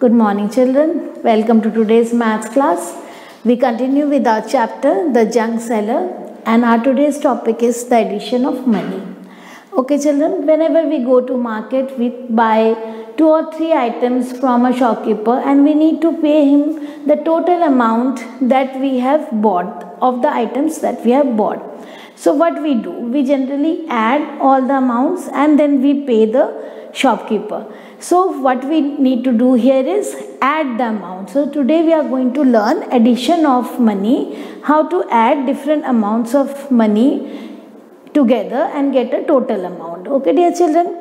Good morning children. Welcome to today's maths class. We continue with our chapter The Junk Seller, and our today's topic is the addition of money. Okay children, whenever we go to market we buy 2 or 3 items from a shopkeeper and we need to pay him the total amount that we have bought of the items that we have bought. So what we do? We generally add all the amounts and then we pay the shopkeeper. So what we need to do here is add the amount. So today we are going to learn addition of money, how to add different amounts of money together and get a total amount. Okay dear children,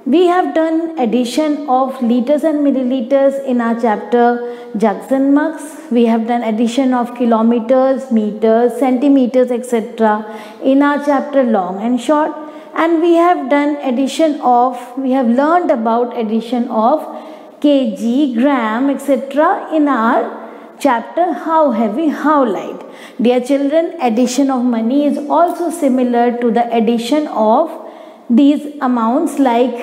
we have done addition of liters and milliliters in our chapter jugs and mugs. We have done addition of kilometers, meters, centimeters, etc. in our chapter long and short. And we have done addition of, we have learned about addition of kg, gram, etc. in our chapter how heavy, how light. Dear children, addition of money is also similar to the addition of these amounts like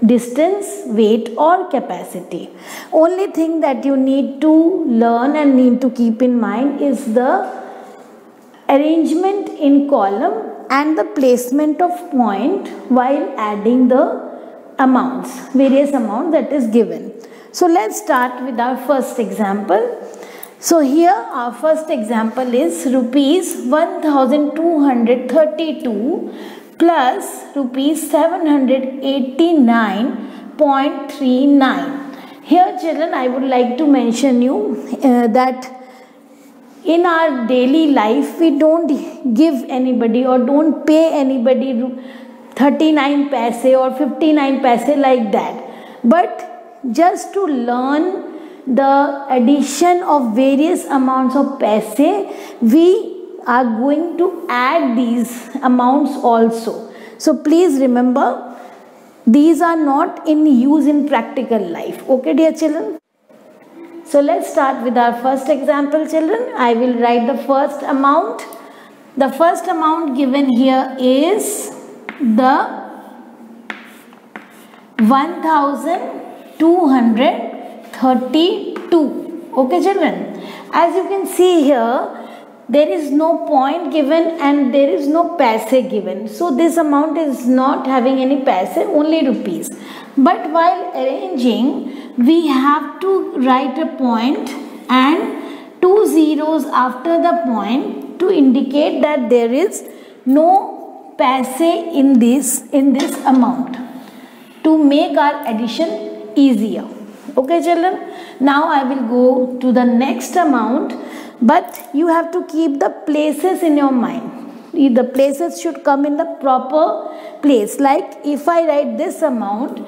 distance, weight or capacity. Only thing that you need to learn and need to keep in mind is the arrangement in column and the placement of point while adding the amounts, various amounts that is given. So let's start with our first example. So here our first example is rupees 1232 plus rupees 789.39. Here children, I would like to mention you that in our daily life we don't give anybody or don't pay anybody 39 paise or 59 paise like that, but just to learn the addition of various amounts of paise, we are going to add these amounts also. So please remember, these are not in use in practical life. Okay dear children. So let's start with our first example children. I will write the first amount. The first amount given here is the 1232. Okay children. As you can see here, there is no point given and there is no paise given. So this amount is not having any paise, only rupees. But while arranging, we have to write a point and 2 zeros after the point to indicate that there is no paise in this amount to make our addition easier. Okay children, now I will go to the next amount, but you have to keep the places in your mind. The places should come in the proper place. Like if I write this amount,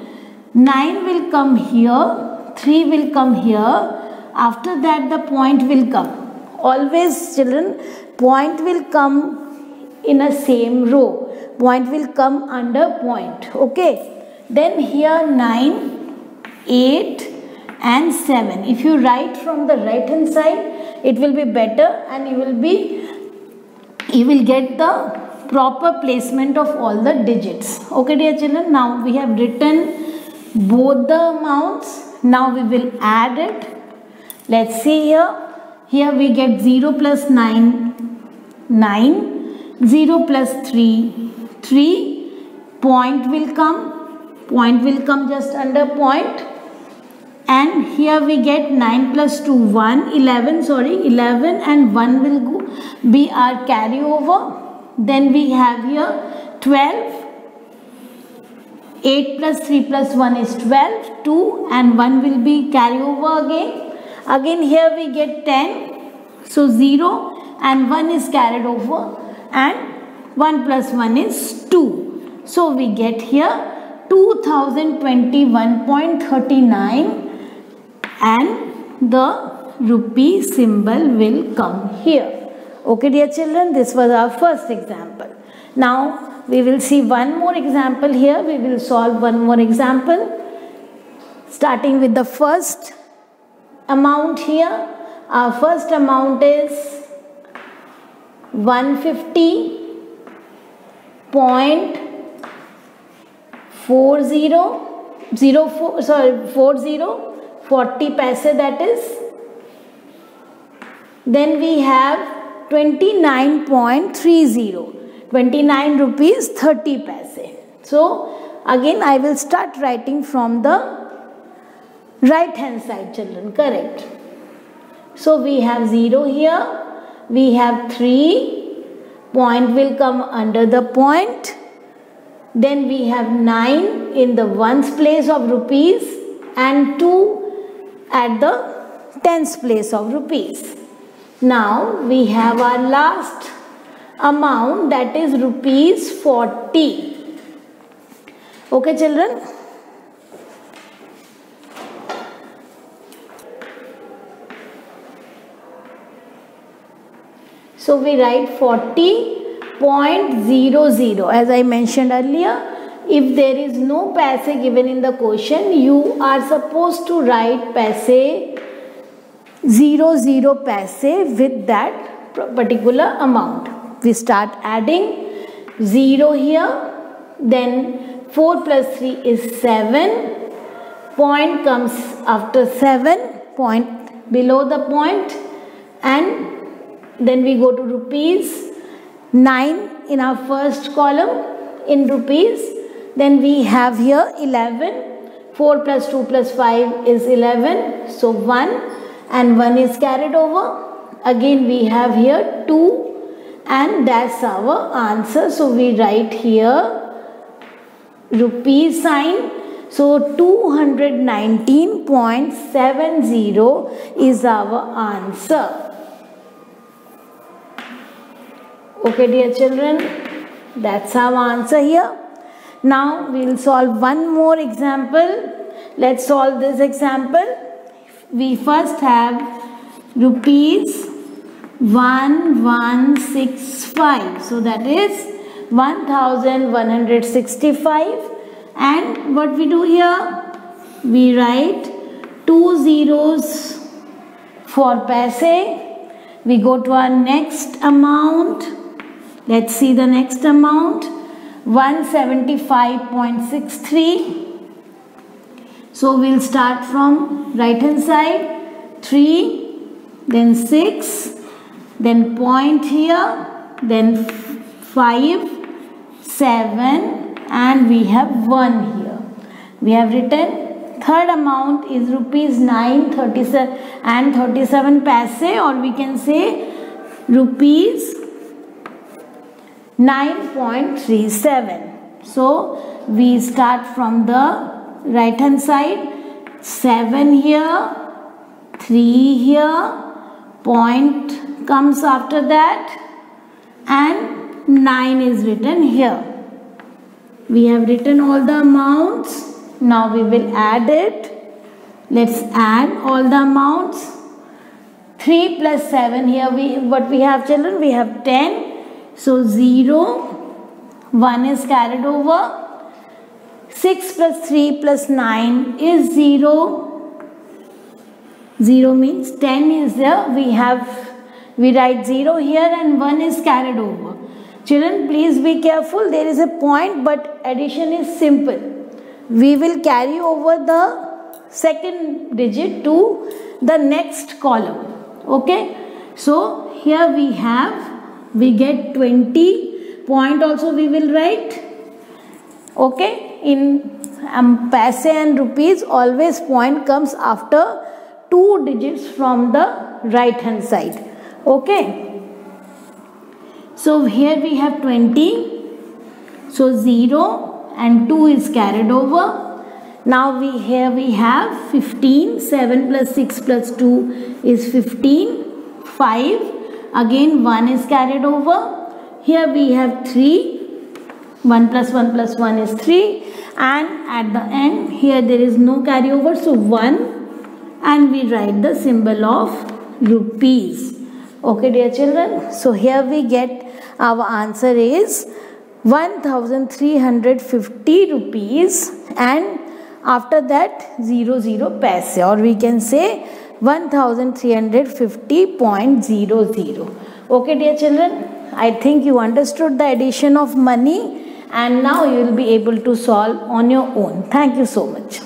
9 will come here, 3 will come here, after that the point will come. Always children, point will come in a same row. Point will come under point. Okay. Then here 9, 8 and 7. If you write from the right hand side, it will be better and you will get the proper placement of all the digits. Okay dear children, now we have written both the amounts. Now we will add it. Let's see here. Here we get 0 plus 9, 9. 0 plus 3, 3. Point will come just under point. And here we get 9 plus 2, 1, 11 and 1 will be our carryover. Then we have here 12. 8 plus 3 plus 1 is 12, 2 and 1 will be carryover again. Again here we get 10, so 0 and 1 is carried over and 1 plus 1 is 2. So we get here 2021.39 and the rupee symbol will come here. Okay dear children, this was our first example. Now we will see one more example here. We will solve one more example. Starting with the first amount here. Our first amount is 150.40 40 40 paise, that is. Then we have 29.30, 29 rupees 30 paise. So again I will start writing from the right hand side, children, correct. So we have 0 here, we have 3, point will come under the point, then we have 9 in the ones place of rupees and 2 at the tens place of rupees. Now we have our last amount, that is rupees 40. Okay, children. So we write 40.00. As I mentioned earlier, if there is no paise given in the question, you are supposed to write paise 00 paise with that particular amount. We start adding 0 here, then 4 plus 3 is 7, point comes after 7, point below the point, and then we go to rupees, 9 in our first column in rupees, then we have here 11, 4 plus 2 plus 5 is 11, so 1 and 1 is carried over, again we have here 2 and that's our answer. So we write here rupees sign. So 219.70 is our answer. Okay, dear children, that's our answer here. Now we will solve one more example. Let's solve this example. We first have rupees 1165. So that is 1165. And what we do here? We write 2 zeros for paise. We go to our next amount. Let's see the next amount. 175.63. So we'll start from right hand side. 3, then 6, then point here, then 5, 7, and we have 1 here. We have written third amount is rupees 9.37 and 37 paise, or we can say rupees 9.37. So we start from the right hand side. 7 here, 3 here, point comes after that, and 9 is written here. We have written all the amounts. Now we will add it. Let's add all the amounts. 3 plus 7 here, what we have, children? We have 10. So 0, 1 is carried over. 6 plus 3 plus 9 is 0. 0 means 10 is there. We write 0 here and 1 is carried over. Children, please be careful. There is a point, but addition is simple. We will carry over the second digit to the next column. Okay. So here we get 20. Point also we will write. Okay. In paise and rupees, always point comes after 2 digits from the right hand side. Okay. So here we have 20. So 0 and 2 is carried over. Now here we have 15. 7 plus 6 plus 2 is 15. 5. Again 1 is carried over. Here we have 3. 1 plus 1 plus 1 is 3. And at the end here there is no carryover. So 1. And we write the symbol of rupees. Okay, dear children. So here we get our answer is 1350 rupees, and after that 00 paise, or we can say 1350.00. Okay, dear children, I think you understood the addition of money, and now you will be able to solve on your own. Thank you so much.